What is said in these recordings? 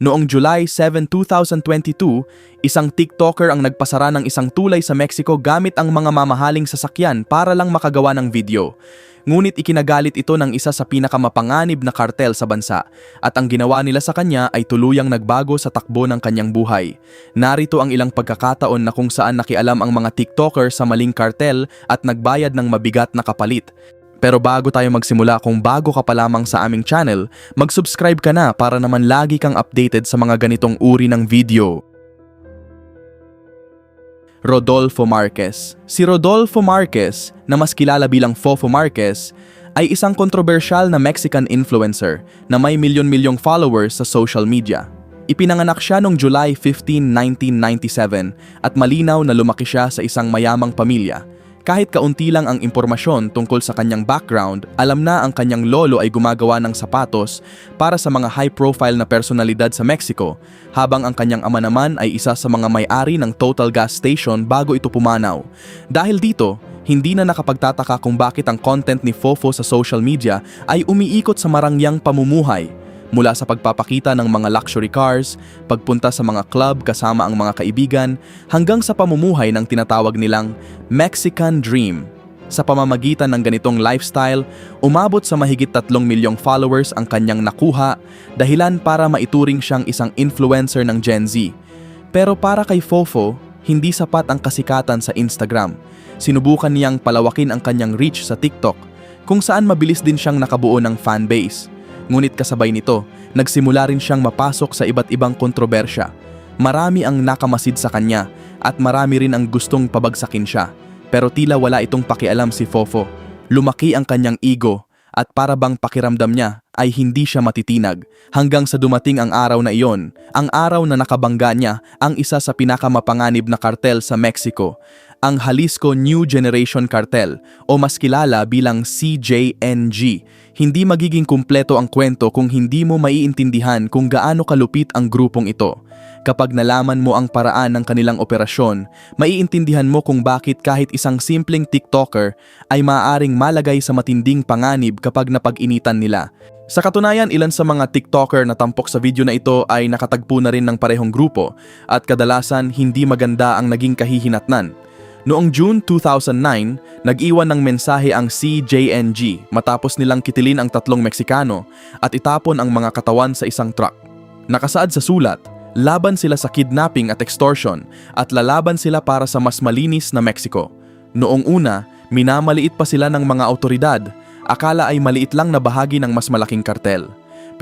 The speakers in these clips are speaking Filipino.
Noong July 7, 2022, isang TikToker ang nagpasara ng isang tulay sa Mexico gamit ang mga mamahaling sasakyan para lang makagawa ng video. Ngunit ikinagalit ito ng isa sa pinakamapanganib na kartel sa bansa at ang ginawa nila sa kanya ay tuluyang nagbago sa takbo ng kanyang buhay. Narito ang ilang pagkakataon na kung saan nakialam ang mga TikToker sa maling kartel at nagbayad ng mabigat na kapalit. Pero bago tayo magsimula, kung bago ka pa lamang sa aming channel, mag-subscribe ka na para naman lagi kang updated sa mga ganitong uri ng video. Rodolfo Marquez. Si Rodolfo Marquez, na mas kilala bilang Fofo Marquez, ay isang kontrobersyal na Mexican influencer na may milyon-milyong followers sa social media. Ipinanganak siya noong July 15, 1997 at malinaw na lumaki siya sa isang mayamang pamilya. Kahit kaunti lang ang impormasyon tungkol sa kanyang background, alam na ang kanyang lolo ay gumagawa ng sapatos para sa mga high-profile na personalidad sa Mexico, habang ang kanyang ama naman ay isa sa mga may-ari ng Total Gas Station bago ito pumanaw. Dahil dito, hindi na nakapagtataka kung bakit ang content ni Fofo sa social media ay umiikot sa marangyang pamumuhay. Mula sa pagpapakita ng mga luxury cars, pagpunta sa mga club kasama ang mga kaibigan, hanggang sa pamumuhay ng tinatawag nilang Mexican Dream. Sa pamamagitan ng ganitong lifestyle, umabot sa mahigit 3 milyong followers ang kanyang nakuha, dahilan para maituring siyang isang influencer ng Gen Z. Pero para kay Fofo, hindi sapat ang kasikatan sa Instagram. Sinubukan niyang palawakin ang kanyang reach sa TikTok, kung saan mabilis din siyang nakabuo ng fanbase. Ngunit kasabay nito, nagsimula rin siyang mapasok sa iba't ibang kontrobersya. Marami ang nakamasid sa kanya at marami rin ang gustong pabagsakin siya. Pero tila wala itong pakialam si Fofo. Lumaki ang kanyang ego at para bang pakiramdam niya ay hindi siya matitinag. Hanggang sa dumating ang araw na iyon, ang araw na nakabangga niya ang isa sa pinakamapanganib na kartel sa Mexico, ang Jalisco New Generation Cartel o mas kilala bilang CJNG. Hindi magiging kumpleto ang kwento kung hindi mo maiintindihan kung gaano kalupit ang grupong ito. Kapag nalaman mo ang paraan ng kanilang operasyon, maiintindihan mo kung bakit kahit isang simpleng TikToker ay maaaring malagay sa matinding panganib kapag napag-initan nila. Sa katunayan, ilan sa mga TikToker na tampok sa video na ito ay nakatagpo na rin ng parehong grupo at kadalasan hindi maganda ang naging kahihinatnan. Noong June 2009, nag-iwan ng mensahe ang CJNG matapos nilang kitilin ang 3 Meksikano at itapon ang mga katawan sa isang truck. Nakasaad sa sulat, laban sila sa kidnapping at extortion at lalaban sila para sa mas malinis na Mexico. Noong una, minamaliit pa sila ng mga autoridad, akala ay maliit lang na bahagi ng mas malaking kartel.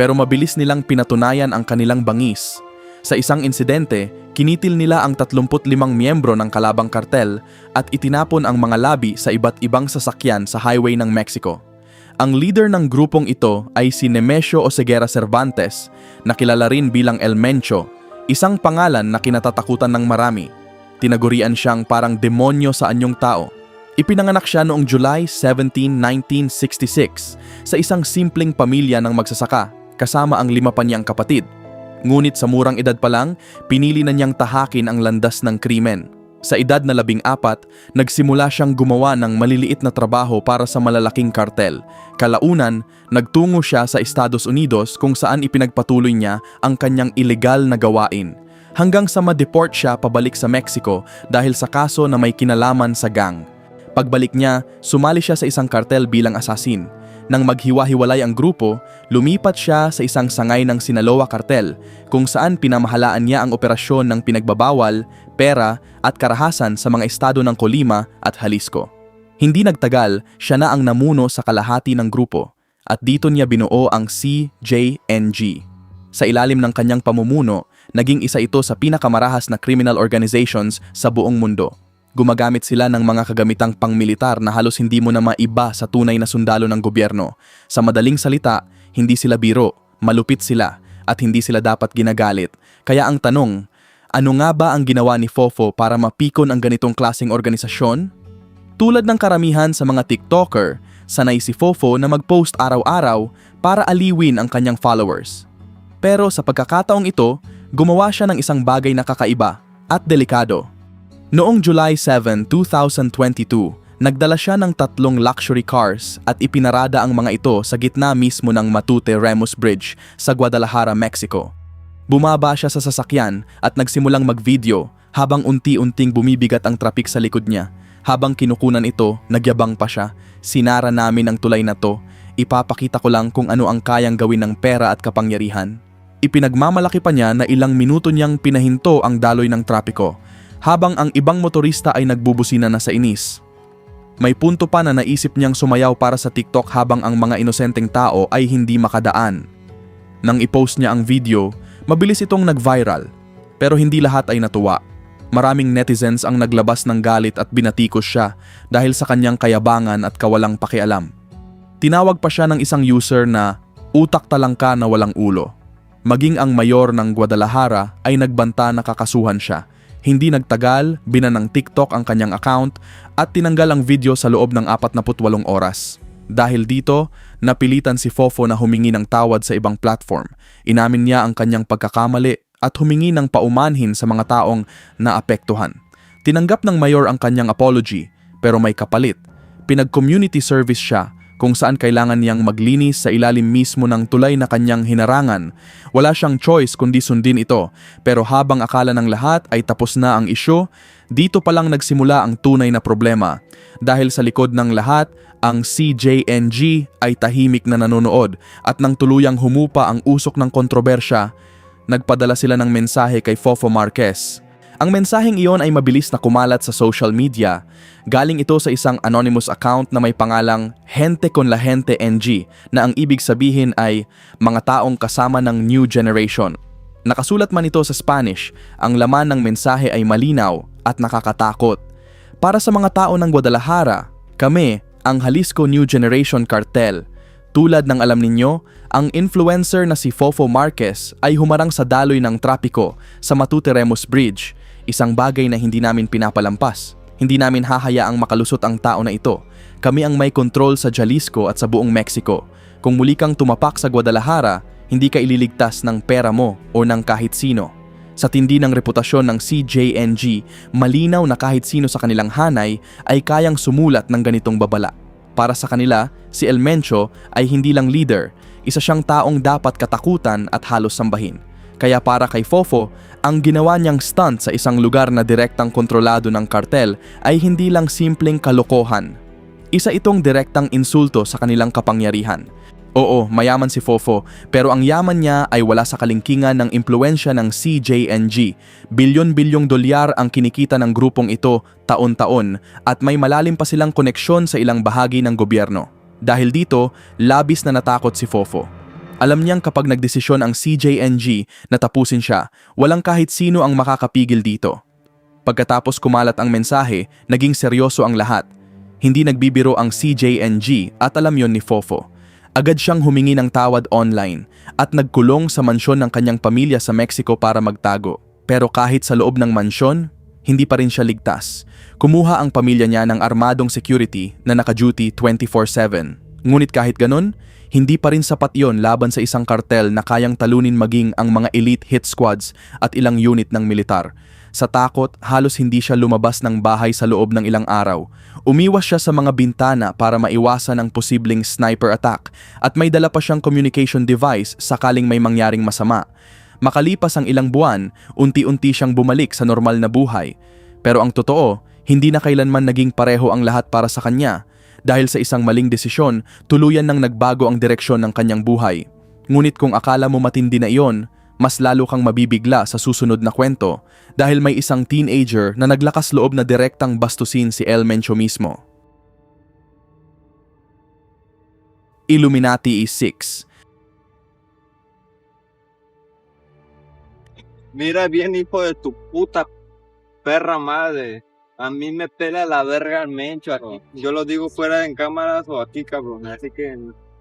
Pero mabilis nilang pinatunayan ang kanilang bangis. Sa isang insidente, kinitil nila ang 35 miyembro ng kalabang kartel at itinapon ang mga labi sa iba't ibang sasakyan sa highway ng Mexico. Ang leader ng grupong ito ay si Nemesio Oseguera Cervantes, na kilala rin bilang El Mencho, isang pangalan na kinatatakutan ng marami. Tinagurian siyang parang demonyo sa anyong tao. Ipinanganak siya noong July 17, 1966 sa isang simpleng pamilya ng magsasaka kasama ang 5 pa niyang kapatid. Ngunit sa murang edad pa lang, pinili na niyang tahakin ang landas ng krimen. Sa edad na 14, nagsimula siyang gumawa ng maliliit na trabaho para sa malalaking kartel. Kalaunan, nagtungo siya sa Estados Unidos kung saan ipinagpatuloy niya ang kanyang ilegal na gawain. Hanggang sa ma-deport siya pabalik sa Mexico dahil sa kaso na may kinalaman sa gang. Pagbalik niya, sumali siya sa isang kartel bilang asasin. Nang maghiwa-hiwalay ang grupo, lumipat siya sa isang sangay ng Sinaloa Cartel kung saan pinamahalaan niya ang operasyon ng pinagbabawal, pera at karahasan sa mga estado ng Colima at Jalisco. Hindi nagtagal, siya na ang namuno sa kalahati ng grupo at dito niya binuo ang CJNG. Sa ilalim ng kanyang pamumuno, naging isa ito sa pinakamarahas na criminal organizations sa buong mundo. Gumagamit sila ng mga kagamitang pangmilitar na halos hindi mo na maiba sa tunay na sundalo ng gobyerno. Sa madaling salita, hindi sila biro, malupit sila, at hindi sila dapat ginagalit. Kaya ang tanong, ano nga ba ang ginawa ni Fofo para mapikon ang ganitong klaseng organisasyon? Tulad ng karamihan sa mga TikToker, sanay si Fofo na mag-post araw-araw para aliwin ang kanyang followers. Pero sa pagkakataong ito, gumawa siya ng isang bagay na kakaiba at delikado. Noong July 7, 2022, nagdala siya ng 3 luxury cars at ipinarada ang mga ito sa gitna mismo ng Matute-Ramos Bridge sa Guadalajara, Mexico. Bumaba siya sa sasakyan at nagsimulang mag-video habang unti-unting bumibigat ang trapik sa likod niya. Habang kinukunan ito, nagyabang pa siya. Sinara namin ang tulay na to. Ipapakita ko lang kung ano ang kayang gawin ng pera at kapangyarihan. Ipinagmamalaki pa niya na ilang minuto niyang pinahinto ang daloy ng trapiko, habang ang ibang motorista ay nagbubusina na sa inis. May punto pa na naisip niyang sumayaw para sa TikTok habang ang mga inosenteng tao ay hindi makadaan. Nang i-post niya ang video, mabilis itong nag-viral. Pero hindi lahat ay natuwa. Maraming netizens ang naglabas ng galit at binatikos siya dahil sa kanyang kayabangan at kawalang pakialam. Tinawag pa siya ng isang user na utak talangka na walang ulo. Maging ang mayor ng Guadalajara ay nagbanta na kakasuhan siya. Hindi nagtagal, binan ng TikTok ang kanyang account at tinanggal ang video sa loob ng 48 oras. Dahil dito, napilitan si Fofo na humingi ng tawad sa ibang platform. Inamin niya ang kanyang pagkakamali at humingi ng paumanhin sa mga taong naapektuhan. Tinanggap ng mayor ang kanyang apology, pero may kapalit. Pinag-community service siya kung saan kailangan niyang maglinis sa ilalim mismo ng tulay na kanyang hinarangan. Wala siyang choice kundi sundin ito, pero habang akala ng lahat ay tapos na ang isyu, dito pa lang nagsimula ang tunay na problema. Dahil sa likod ng lahat, ang CJNG ay tahimik na nanonood at nang tuluyang humupa ang usok ng kontrobersya, nagpadala sila ng mensahe kay Fofo Marquez. Ang mensaheng iyon ay mabilis na kumalat sa social media. Galing ito sa isang anonymous account na may pangalang Gente con la Gente NG na ang ibig sabihin ay mga taong kasama ng new generation. Nakasulat man ito sa Spanish, ang laman ng mensahe ay malinaw at nakakatakot. Para sa mga tao ng Guadalajara, kami, ang Jalisco New Generation Cartel. Tulad ng alam ninyo, ang influencer na si Fofo Marquez ay humarang sa daloy ng trapiko sa Matute Remos Bridge, isang bagay na hindi namin pinapalampas. Hindi namin hahayaang makalusot ang tao na ito. Kami ang may control sa Jalisco at sa buong Mexico. Kung muli kang tumapak sa Guadalajara, hindi ka ililigtas ng pera mo o ng kahit sino. Sa tindi ng reputasyon ng CJNG, malinaw na kahit sino sa kanilang hanay ay kayang sumulat ng ganitong babala. Para sa kanila, si El Mencho ay hindi lang leader, isa siyang taong dapat katakutan at halos sambahin. Kaya para kay Fofo, ang ginawa niyang stunt sa isang lugar na direktang kontrolado ng kartel ay hindi lang simpleng kalokohan. Isa itong direktang insulto sa kanilang kapangyarihan. Oo, mayaman si Fofo, pero ang yaman niya ay wala sa kalingkingan ng impluensya ng CJNG. Bilyon-bilyong dolyar ang kinikita ng grupong ito taon-taon at may malalim pa silang koneksyon sa ilang bahagi ng gobyerno. Dahil dito, labis na natakot si Fofo. Alam niyang kapag nagdesisyon ang CJNG na tapusin siya, walang kahit sino ang makakapigil dito. Pagkatapos kumalat ang mensahe, naging seryoso ang lahat. Hindi nagbibiro ang CJNG at alam yon ni Fofo. Agad siyang humingi ng tawad online at nagkulong sa mansyon ng kanyang pamilya sa Mexico para magtago. Pero kahit sa loob ng mansyon, hindi pa rin siya ligtas. Kumuha ang pamilya niya ng armadong security na naka-duty 24/7. Ngunit kahit ganun, hindi pa rin sapat yon laban sa isang kartel na kayang talunin maging ang mga elite hit squads at ilang unit ng militar. Sa takot, halos hindi siya lumabas ng bahay sa loob ng ilang araw. Umiwas siya sa mga bintana para maiwasan ang posibleng sniper attack at may dala pa siyang communication device sakaling may mangyaring masama. Makalipas ang ilang buwan, unti-unti siyang bumalik sa normal na buhay. Pero ang totoo, hindi na kailanman naging pareho ang lahat para sa kanya. Dahil sa isang maling desisyon, tuluyan nang nagbago ang direksyon ng kanyang buhay. Ngunit kung akala mo matindi na iyon, mas lalo kang mabibigla sa susunod na kwento dahil may isang teenager na naglakas loob na direktang bastusin si El Mencho mismo. Illuminati E6. Mira bien, hijo de tu puta perra madre. A mí me pela la verga el Mencho aquí. Yo lo digo fuera en cámaras o aquí, cabrón. Así que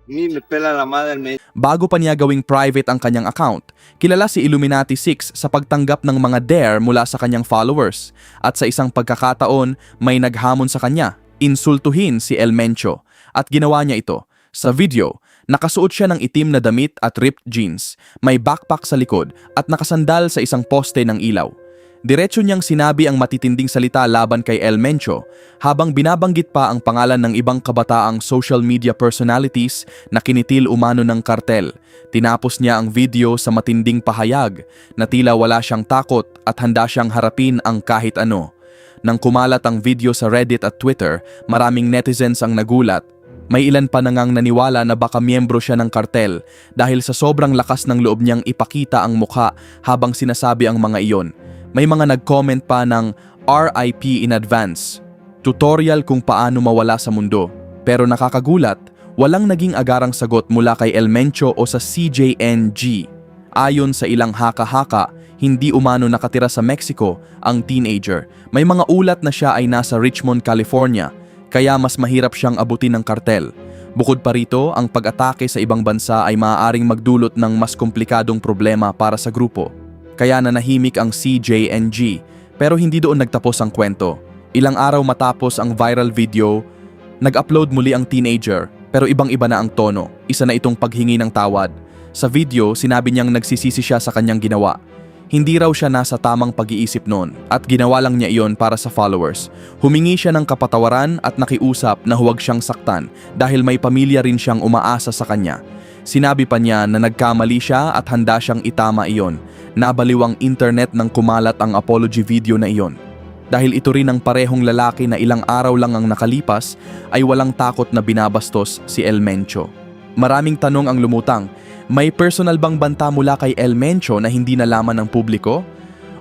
ni me pela la madre el Mencho. Bago pa niya gawing private ang kanyang account, kilala si Illuminati 6 sa pagtanggap ng mga dare mula sa kanyang followers. At sa isang pagkakataon, may naghamon sa kanya, insultuhin si El Mencho. At ginawa niya ito. Sa video, nakasuot siya ng itim na damit at ripped jeans, may backpack sa likod at nakasandal sa isang poste ng ilaw. Diretso niyang sinabi ang matitinding salita laban kay El Mencho habang binabanggit pa ang pangalan ng ibang kabataang social media personalities na kinitil umano ng kartel. Tinapos niya ang video sa matinding pahayag na tila wala siyang takot at handa siyang harapin ang kahit ano. Nang kumalat ang video sa Reddit at Twitter, maraming netizens ang nagulat. May ilan pa nangang naniwala na baka miyembro siya ng kartel dahil sa sobrang lakas ng loob niyang ipakita ang mukha habang sinasabi ang mga iyon. May mga nag-comment pa ng RIP in advance, tutorial kung paano mawala sa mundo. Pero nakakagulat, walang naging agarang sagot mula kay El Mencho o sa CJNG. Ayon sa ilang haka-haka, hindi umano nakatira sa Mexico ang teenager. May mga ulat na siya ay nasa Richmond, California, kaya mas mahirap siyang abutin ng kartel. Bukod pa rito, ang pag-atake sa ibang bansa ay maaaring magdulot ng mas komplikadong problema para sa grupo. Kaya nanahimik ang CJNG, pero hindi doon nagtapos ang kwento. Ilang araw matapos ang viral video, nag-upload muli ang teenager, pero ibang-iba na ang tono. Isa na itong paghingi ng tawad. Sa video, sinabi niyang nagsisisi siya sa kanyang ginawa. Hindi raw siya nasa tamang pag-iisip noon at ginawa lang niya iyon para sa followers. Humingi siya ng kapatawaran at nakiusap na huwag siyang saktan dahil may pamilya rin siyang umaasa sa kanya. Sinabi pa niya na nagkamali siya at handa siyang itama iyon. Nabaliw ang internet nang kumalat ang apology video na iyon. Dahil ito rin ang parehong lalaki na ilang araw lang ang nakalipas ay walang takot na binabastos si El Mencho. Maraming tanong ang lumutang. May personal bang banta mula kay El Mencho na hindi nalaman ng publiko?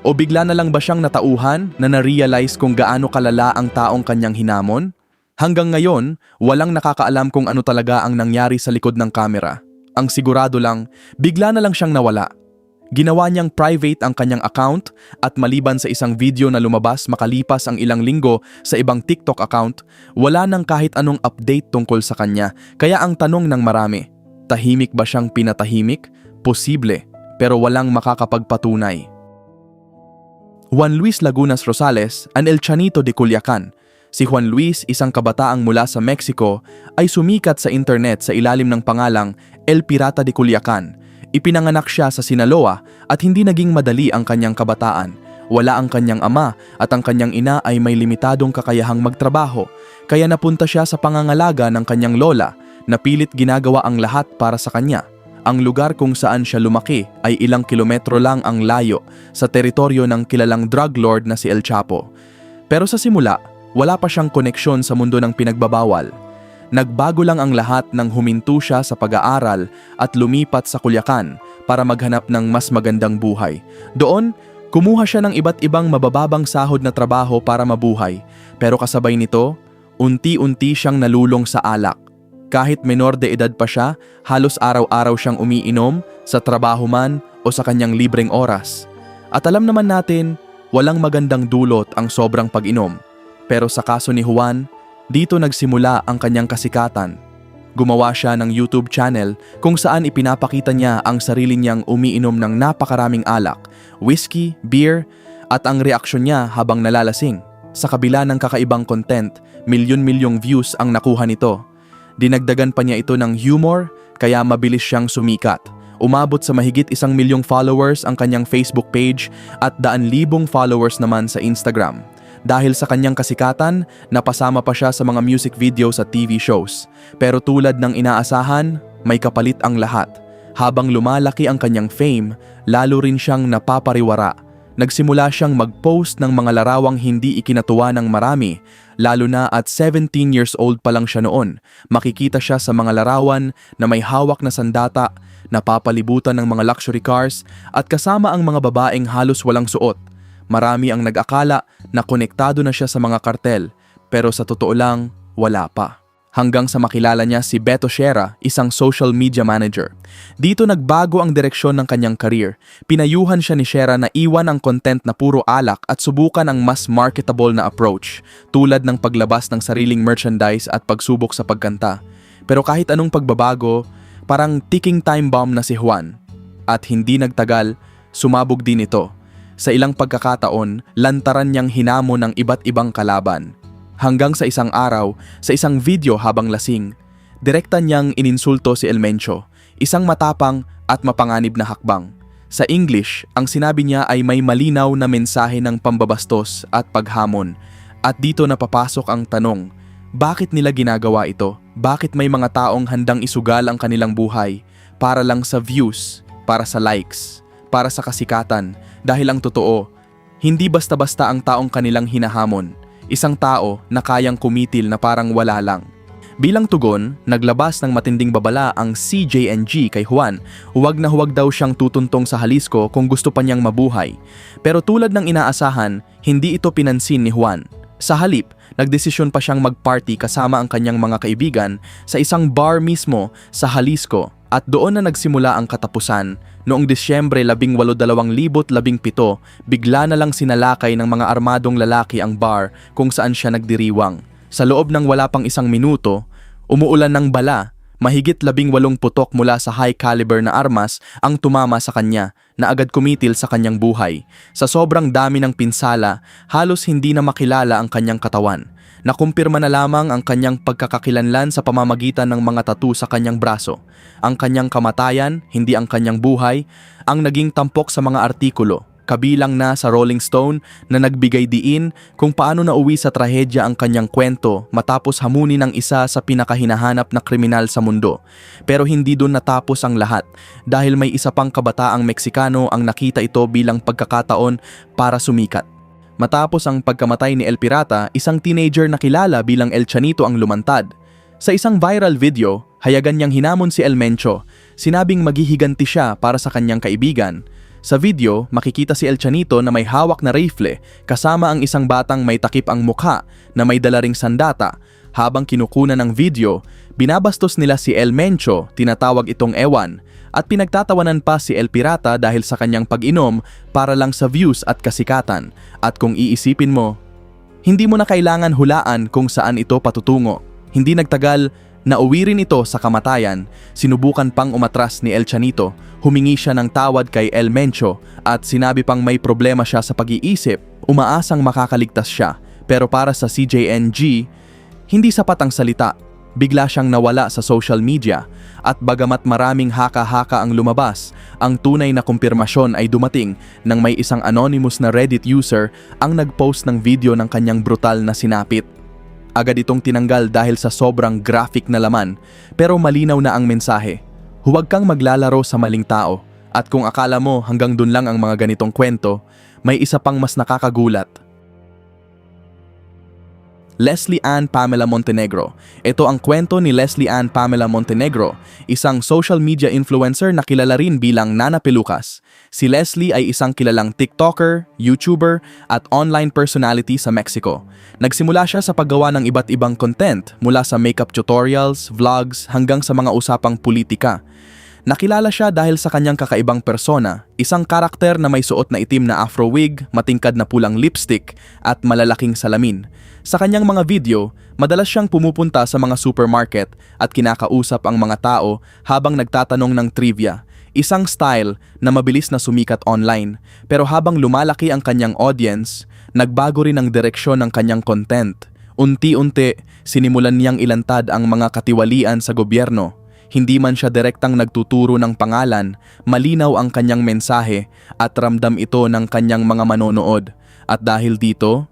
O bigla na lang ba siyang natauhan na na-realize kung gaano kalala ang taong kanyang hinamon? Hanggang ngayon, walang nakakaalam kung ano talaga ang nangyari sa likod ng kamera. Ang sigurado lang, bigla na lang siyang nawala. Ginawa niyang private ang kanyang account at maliban sa isang video na lumabas makalipas ang ilang linggo sa ibang TikTok account, wala nang kahit anong update tungkol sa kanya. Kaya ang tanong ng marami, tahimik ba siyang pinatahimik? Posible, pero walang makakapagpatunay. Juan Luis Lagunas Rosales, an El Chanito de Culiacan. Si Juan Luis, isang kabataang mula sa Mexico, ay sumikat sa internet sa ilalim ng pangalang El Pirata de Culiacan. Ipinanganak siya sa Sinaloa at hindi naging madali ang kanyang kabataan. Wala ang kanyang ama at ang kanyang ina ay may limitadong kakayahang magtrabaho, kaya napunta siya sa pangangalaga ng kanyang lola na pilit ginagawa ang lahat para sa kanya. Ang lugar kung saan siya lumaki ay ilang kilometro lang ang layo sa teritoryo ng kilalang drug lord na si El Chapo. Pero sa simula, wala pa siyang koneksyon sa mundo ng pinagbabawal. Nagbago lang ang lahat nang huminto siya sa pag-aaral at lumipat sa Culiacan para maghanap ng mas magandang buhay. Doon, kumuha siya ng iba't ibang mabababang sahod na trabaho para mabuhay. Pero kasabay nito, unti-unti siyang nalulong sa alak. Kahit menor de edad pa siya, halos araw-araw siyang umiinom sa trabaho man o sa kanyang libreng oras. At alam naman natin, walang magandang dulot ang sobrang pag-inom. Pero sa kaso ni Juan, dito nagsimula ang kanyang kasikatan. Gumawa siya ng YouTube channel kung saan ipinapakita niya ang sarili niyang umiinom ng napakaraming alak, whiskey, beer, at ang reaksyon niya habang nalalasing. Sa kabila ng kakaibang content, milyon-milyong views ang nakuha nito. Dinagdagan pa niya ito ng humor, kaya mabilis siyang sumikat. Umabot sa mahigit 1 milyong followers ang kanyang Facebook page at 100,000 followers naman sa Instagram. Dahil sa kanyang kasikatan, napasama pa siya sa mga music videos at TV shows. Pero tulad ng inaasahan, may kapalit ang lahat. Habang lumalaki ang kanyang fame, lalo rin siyang napapariwara. Nagsimula siyang mag-post ng mga larawang hindi ikinatuwa ng marami, lalo na at 17 years old pa lang siya noon. Makikita siya sa mga larawan na may hawak na sandata, napapalibutan ng mga luxury cars, at kasama ang mga babaeng halos walang suot. Marami ang nag-akala na konektado na siya sa mga kartel, pero sa totoo lang, wala pa. Hanggang sa makilala niya si Beto Shera, isang social media manager. Dito nagbago ang direksyon ng kanyang career. Pinayuhan siya ni Shera na iwan ang content na puro alak at subukan ang mas marketable na approach, tulad ng paglabas ng sariling merchandise at pagsubok sa pagkanta. Pero kahit anong pagbabago, parang ticking time bomb na si Juan. At hindi nagtagal, sumabog din ito. Sa ilang pagkakataon, lantaran niyang hinamon ng iba't ibang kalaban. Hanggang sa isang araw, sa isang video habang lasing, direkta niyang ininsulto si El Mencho, isang matapang at mapanganib na hakbang. Sa English, ang sinabi niya ay may malinaw na mensahe ng pambabastos at paghamon. At dito napapasok ang tanong, bakit nila ginagawa ito? Bakit may mga taong handang isugal ang kanilang buhay para lang sa views, para sa likes, para sa kasikatan? Dahil ang totoo, hindi basta-basta ang taong kanilang hinahamon. Isang tao na kayang kumitil na parang wala lang. Bilang tugon, naglabas ng matinding babala ang CJNG kay Juan. Huwag na huwag daw siyang tutuntong sa Jalisco kung gusto pa niyang mabuhay. Pero tulad ng inaasahan, hindi ito pinansin ni Juan. Sa halip, nagdesisyon pa siyang mag-party kasama ang kanyang mga kaibigan sa isang bar mismo sa Jalisco. At doon na nagsimula ang katapusan. Noong Disyembre 18, 2017, bigla na lang sinalakay ng mga armadong lalaki ang bar kung saan siya nagdiriwang. Sa loob ng wala pang isang minuto, umuulan ng bala, mahigit 18 putok mula sa high caliber na armas ang tumama sa kanya na agad kumitil sa kanyang buhay. Sa sobrang dami ng pinsala, halos hindi na makilala ang kanyang katawan. Nakumpirma na lamang ang kanyang pagkakakilanlan sa pamamagitan ng mga tattoo sa kanyang braso. Ang kanyang kamatayan, hindi ang kanyang buhay, ang naging tampok sa mga artikulo. Kabilang na sa Rolling Stone na nagbigay diin kung paano nauwi sa trahedya ang kanyang kwento matapos hamunin ng isa sa pinakahinahanap na kriminal sa mundo. Pero hindi doon natapos ang lahat dahil may isa pang kabataang Meksikano ang nakita ito bilang pagkakataon para sumikat. Matapos ang pagkamatay ni El Pirata, isang teenager na kilala bilang El Chanito ang lumantad. Sa isang viral video, hayagan niyang hinamon si El Mencho, sinabing maghihiganti siya para sa kanyang kaibigan. Sa video, makikita si El Chanito na may hawak na rifle kasama ang isang batang may takip ang mukha na may dala ring sandata. Habang kinukunan ng video, binabastos nila si El Mencho, tinatawag itong ewan, at pinagtatawanan pa si El Pirata dahil sa kanyang pag-inom para lang sa views at kasikatan. At kung iisipin mo, hindi mo na kailangan hulaan kung saan ito patutungo. Hindi nagtagal, nauwi rin ito sa kamatayan. Sinubukan pang umatras ni El Chanito. Humingi siya ng tawad kay El Mencho at sinabi pang may problema siya sa pag-iisip. Umaasang makakaligtas siya. Pero para sa CJNG, hindi sapat ang salita. Bigla siyang nawala sa social media. At bagamat maraming haka-haka ang lumabas, ang tunay na kumpirmasyon ay dumating nang may isang anonymous na Reddit user ang nag-post ng video ng kanyang brutal na sinapit. Agad itong tinanggal dahil sa sobrang graphic na laman, pero malinaw na ang mensahe. Huwag kang maglalaro sa maling tao. At kung akala mo hanggang dun lang ang mga ganitong kwento, may isa pang mas nakakagulat. Leslie Ann Pamela Montenegro. Ito ang kwento ni Leslie Ann Pamela Montenegro, isang social media influencer na kilala rin bilang Nana Pelucas. Si Leslie ay isang kilalang TikToker, YouTuber at online personality sa Mexico. Nagsimula siya sa paggawa ng iba't ibang content mula sa makeup tutorials, vlogs hanggang sa mga usapang politika. Nakilala siya dahil sa kanyang kakaibang persona, isang karakter na may suot na itim na afro wig, matingkad na pulang lipstick at malalaking salamin. Sa kanyang mga video, madalas siyang pumupunta sa mga supermarket at kinakausap ang mga tao habang nagtatanong ng trivia. Isang style na mabilis na sumikat online, pero habang lumalaki ang kanyang audience, nagbago rin ang direksyon ng kanyang content. Unti-unti, sinimulan niyang ilantad ang mga katiwalian sa gobyerno. Hindi man siya direktang nagtuturo ng pangalan, malinaw ang kanyang mensahe at ramdam ito ng kanyang mga manonood. At dahil dito,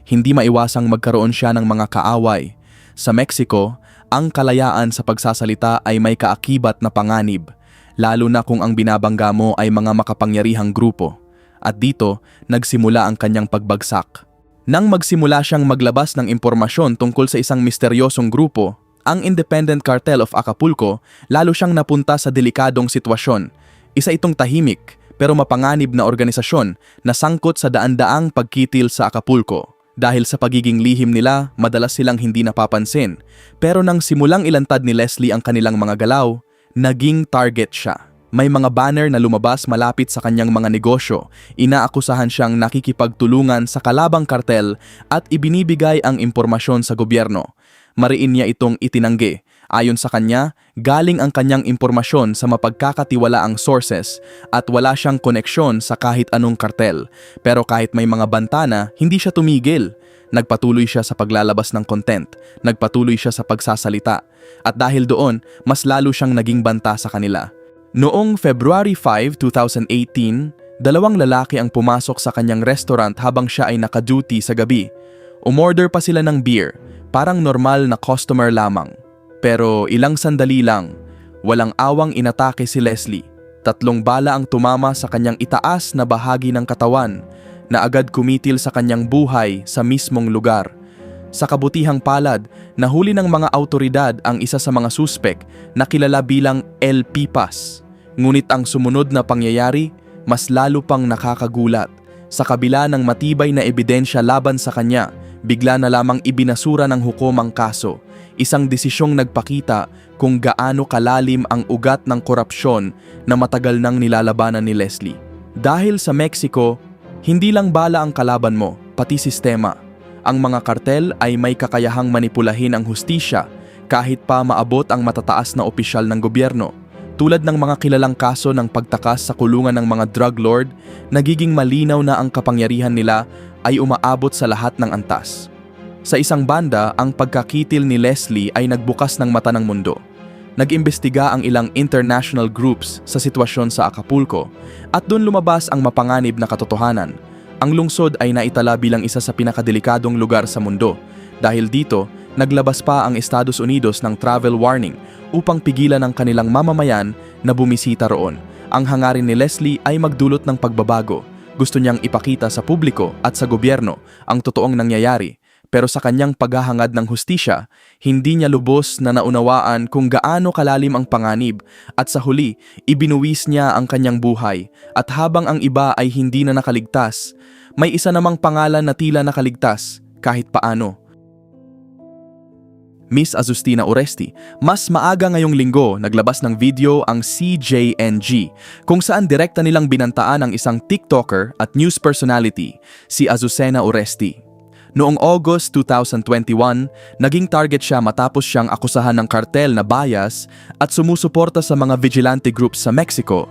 hindi maiwasang magkaroon siya ng mga kaaway. Sa Mexico, ang kalayaan sa pagsasalita ay may kaakibat na panganib, lalo na kung ang binabangga mo ay mga makapangyarihang grupo. At dito, nagsimula ang kanyang pagbagsak. Nang magsimula siyang maglabas ng impormasyon tungkol sa isang misteryosong grupo, ang Independent Cartel of Acapulco, lalo siyang napunta sa delikadong sitwasyon. Isa itong tahimik pero mapanganib na organisasyon na sangkot sa daan-daang pagkitil sa Acapulco. Dahil sa pagiging lihim nila, madalas silang hindi napapansin. Pero nang simulang ilantad ni Leslie ang kanilang mga galaw, naging target siya. May mga banner na lumabas malapit sa kanyang mga negosyo. Inaakusahan siyang nakikipagtulungan sa kalabang kartel at ibinibigay ang impormasyon sa gobyerno. Mariin niya itong itinanggi. Ayon sa kanya, galing ang kanyang impormasyon sa mapagkakatiwalaang sources at wala siyang koneksyon sa kahit anong kartel. Pero kahit may mga bantana, hindi siya tumigil. Nagpatuloy siya sa paglalabas ng content, nagpatuloy siya sa pagsasalita. At dahil doon, mas lalo siyang naging banta sa kanila. Noong February 5, 2018, dalawang lalaki ang pumasok sa kanyang restaurant habang siya ay naka-duty sa gabi. Umorder pa sila ng beer, parang normal na customer lamang. Pero ilang sandali lang, walang awang inatake si Leslie. 3 bala ang tumama sa kanyang itaas na bahagi ng katawan na agad kumitil sa kanyang buhay sa mismong lugar. Sa kabutihang palad, nahuli ng mga autoridad ang isa sa mga suspek na kilala bilang El Pipas. Ngunit ang sumunod na pangyayari, mas lalo pang nakakagulat. Sa kabila ng matibay na ebidensya laban sa kanya, bigla na lamang ibinasura ng hukom ang kaso. Isang desisyong nagpakita kung gaano kalalim ang ugat ng korupsyon na matagal nang nilalabanan ni Leslie. Dahil sa Mexico, hindi lang bala ang kalaban mo, pati sistema. Ang mga kartel ay may kakayahang manipulahin ang hustisya kahit pa maabot ang matataas na opisyal ng gobyerno. Tulad ng mga kilalang kaso ng pagtakas sa kulungan ng mga drug lord, nagiging malinaw na ang kapangyarihan nila ay umaabot sa lahat ng antas. Sa isang banda, ang pagkakitil ni Leslie ay nagbukas ng mata ng mundo. Nag-imbestiga ang ilang international groups sa sitwasyon sa Acapulco at doon lumabas ang mapanganib na katotohanan. Ang lungsod ay naitala bilang isa sa pinakadelikadong lugar sa mundo. Dahil dito, naglabas pa ang Estados Unidos ng travel warning upang pigilan ang kanilang mamamayan na bumisita roon. Ang hangarin ni Leslie ay magdulot ng pagbabago. Gusto niyang ipakita sa publiko at sa gobyerno ang totoong nangyayari. Pero sa kanyang paghahangad ng hustisya, hindi niya lubos na naunawaan kung gaano kalalim ang panganib at sa huli, ibinuwis niya ang kanyang buhay at habang ang iba ay hindi na nakaligtas, may isa namang pangalan na tila nakaligtas kahit paano. Miss Asustina Oresti, mas maaga ngayong linggo naglabas ng video ang CJNG kung saan direkta nilang binantaan ang isang TikToker at news personality, si Azucena Oresti. Noong August 2021, naging target siya matapos siyang akusahan ng kartel na bias at sumusuporta sa mga vigilante groups sa Mexico.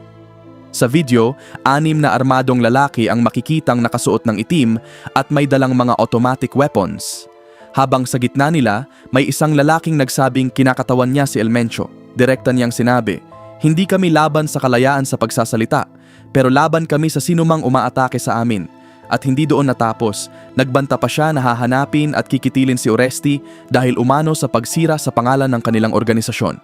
Sa video, 6 na armadong lalaki ang makikitang nakasuot ng itim at may dalang mga automatic weapons. Habang sa gitna nila, may isang lalaking nagsabing kinakatawan niya si El Mencho. Direkta niyang sinabi, "Hindi kami laban sa kalayaan sa pagsasalita, pero laban kami sa sinumang umaatake sa amin." At hindi doon natapos, nagbanta pa siya na hahanapin at kikitilin si Oresti dahil umano sa pagsira sa pangalan ng kanilang organisasyon.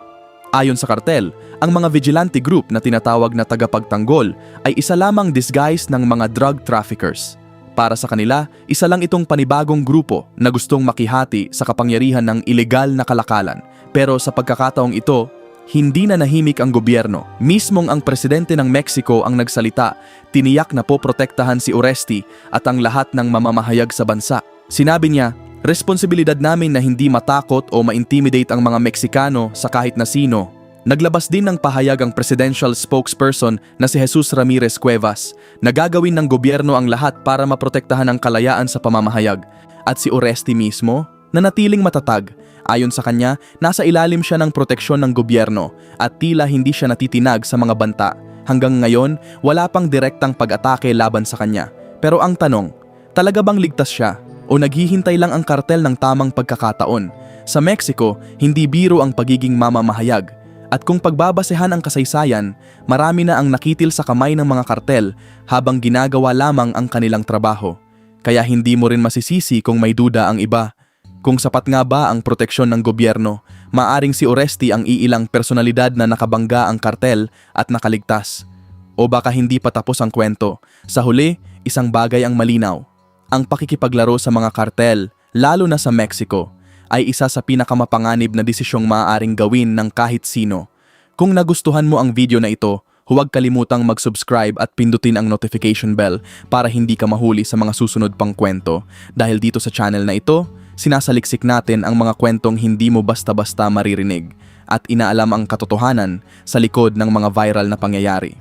Ayon sa kartel, ang mga vigilante group na tinatawag na tagapagtanggol ay isa lamang disguise ng mga drug traffickers. Para sa kanila, isa lang itong panibagong grupo na gustong makihati sa kapangyarihan ng ilegal na kalakalan. Pero sa pagkakataong ito, hindi na nahimik ang gobyerno. Mismong ang presidente ng Mexico ang nagsalita, tiniyak na poprotektahan si Oresti at ang lahat ng mamamahayag sa bansa. Sinabi niya, "Responsibilidad namin na hindi matakot o ma-intimidate ang mga Meksikano sa kahit na sino." Naglabas din ng pahayag ang presidential spokesperson na si Jesus Ramirez Cuevas na gagawin ng gobyerno ang lahat para maprotektahan ang kalayaan sa pamamahayag. At si Oresti mismo, nanatiling matatag. Ayon sa kanya, nasa ilalim siya ng proteksyon ng gobyerno at tila hindi siya natitinag sa mga banta. Hanggang ngayon, wala pang direktang pag-atake laban sa kanya. Pero ang tanong, talaga bang ligtas siya o naghihintay lang ang kartel ng tamang pagkakataon? Sa Mexico, hindi biro ang pagiging mamamahayag. At kung pagbabasehan ang kasaysayan, marami na ang nakitil sa kamay ng mga kartel habang ginagawa lamang ang kanilang trabaho. Kaya hindi mo rin masisisi kung may duda ang iba. Kung sapat nga ba ang proteksyon ng gobyerno, maaring si Oresti ang iilang personalidad na nakabangga ang kartel at nakaligtas. O baka hindi pa tapos ang kwento. Sa huli, isang bagay ang malinaw. Ang pakikipaglaro sa mga kartel, lalo na sa Mexico, ay isa sa pinakamapanganib na desisyong maaaring gawin ng kahit sino. Kung nagustuhan mo ang video na ito, huwag kalimutang mag-subscribe at pindutin ang notification bell para hindi ka mahuli sa mga susunod pang kwento. Dahil dito sa channel na ito, sinasaliksik natin ang mga kwentong hindi mo basta-basta maririnig at inaalam ang katotohanan sa likod ng mga viral na pangyayari.